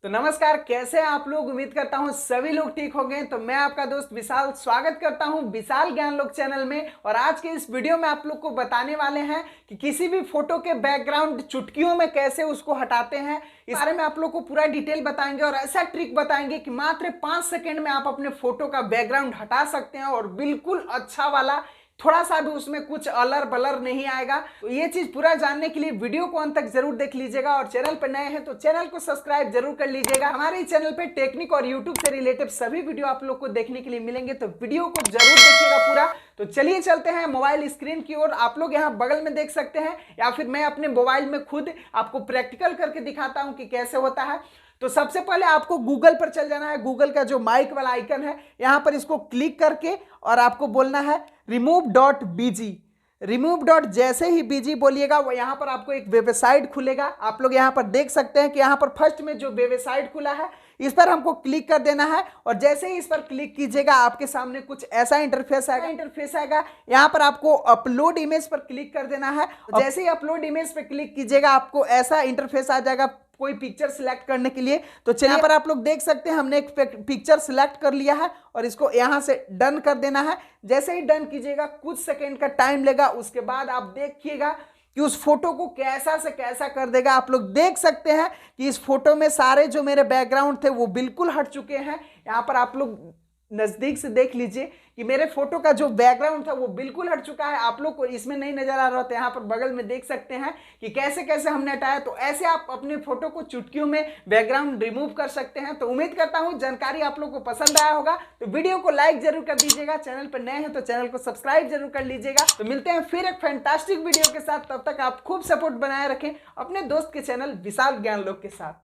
तो नमस्कार, कैसे हैं आप लोग। उम्मीद करता हूं सभी लोग ठीक होंगे। तो मैं आपका दोस्त विशाल स्वागत करता हूं विशाल ज्ञान लोक चैनल में। और आज के इस वीडियो में आप लोग को बताने वाले हैं कि किसी भी फोटो के बैकग्राउंड चुटकियों में कैसे उसको हटाते हैं। इस बारे में आप लोग को पूरा डिटेल बताएंगे और ऐसा ट्रिक बताएंगे कि मात्र 5 सेकंड में आप अपने फोटो का बैकग्राउंड हटा सकते हैं और बिल्कुल अच्छा वाला, थोड़ा सा भी उसमें कुछ अलर बलर नहीं आएगा। तो ये चीज पूरा जानने के लिए वीडियो को अंत तक जरूर देख लीजिएगा और चैनल पर नए हैं तो चैनल को सब्सक्राइब जरूर कर लीजिएगा। हमारे इस चैनल पे टेक्निक और यूट्यूब से रिलेटेड सभी वीडियो आप लोग को देखने के लिए मिलेंगे, तो वीडियो को जरूर देखिएगा पूरा। तो चलिए चलते हैं मोबाइल स्क्रीन की ओर। आप लोग यहाँ बगल में देख सकते हैं या फिर मैं अपने मोबाइल में खुद आपको प्रैक्टिकल करके दिखाता हूँ कि कैसे होता है। तो सबसे पहले आपको गूगल पर चल जाना है। गूगल का जो माइक वाला आइकन है यहां पर इसको क्लिक करके और आपको बोलना है remove.bg। रिमूव डॉट जैसे ही बीजी बोलिएगा वो यहाँ पर आपको एक वेबसाइट खुलेगा। आप लोग यहाँ पर देख सकते हैं कि यहाँ पर फर्स्ट में जो वेबसाइट खुला है इस पर हमको क्लिक कर देना है। और जैसे ही इस पर क्लिक कीजिएगा आपके सामने कुछ ऐसा इंटरफेस आएगा। यहाँ पर आपको अपलोड इमेज पर क्लिक कर देना है। जैसे ही अपलोड इमेज पर क्लिक कीजिएगा आपको ऐसा इंटरफेस आ जाएगा कोई पिक्चर सिलेक्ट करने के लिए। तो चलिए यहाँ पर आप लोग देख सकते हैं हमने एक पिक्चर सिलेक्ट कर लिया है और इसको यहाँ से डन कर देना है। जैसे ही डन कीजिएगा कुछ सेकंड का टाइम लेगा, उसके बाद आप देखिएगा कि उस फोटो को कैसा से कैसा कर देगा। आप लोग देख सकते हैं कि इस फोटो में सारे जो मेरे बैकग्राउंड थे वो बिल्कुल हट चुके हैं। यहाँ पर आप लोग नजदीक से देख लीजिए कि मेरे फोटो का जो बैकग्राउंड था वो बिल्कुल हट चुका है। आप लोग को इसमें नहीं नजर आ रहा था, यहाँ पर बगल में देख सकते हैं कि कैसे कैसे हमने हटाया। तो ऐसे आप अपने फोटो को चुटकियों में बैकग्राउंड रिमूव कर सकते हैं। तो उम्मीद करता हूं जानकारी आप लोग को पसंद आया होगा। तो वीडियो को लाइक जरूर कर दीजिएगा, चैनल पर नए हैं तो चैनल को सब्सक्राइब जरूर कर लीजिएगा। तो मिलते हैं फिर एक फैंटास्टिक वीडियो के साथ। तब तक आप खूब सपोर्ट बनाए रखें अपने दोस्त के चैनल विशाल ज्ञान लोक के साथ।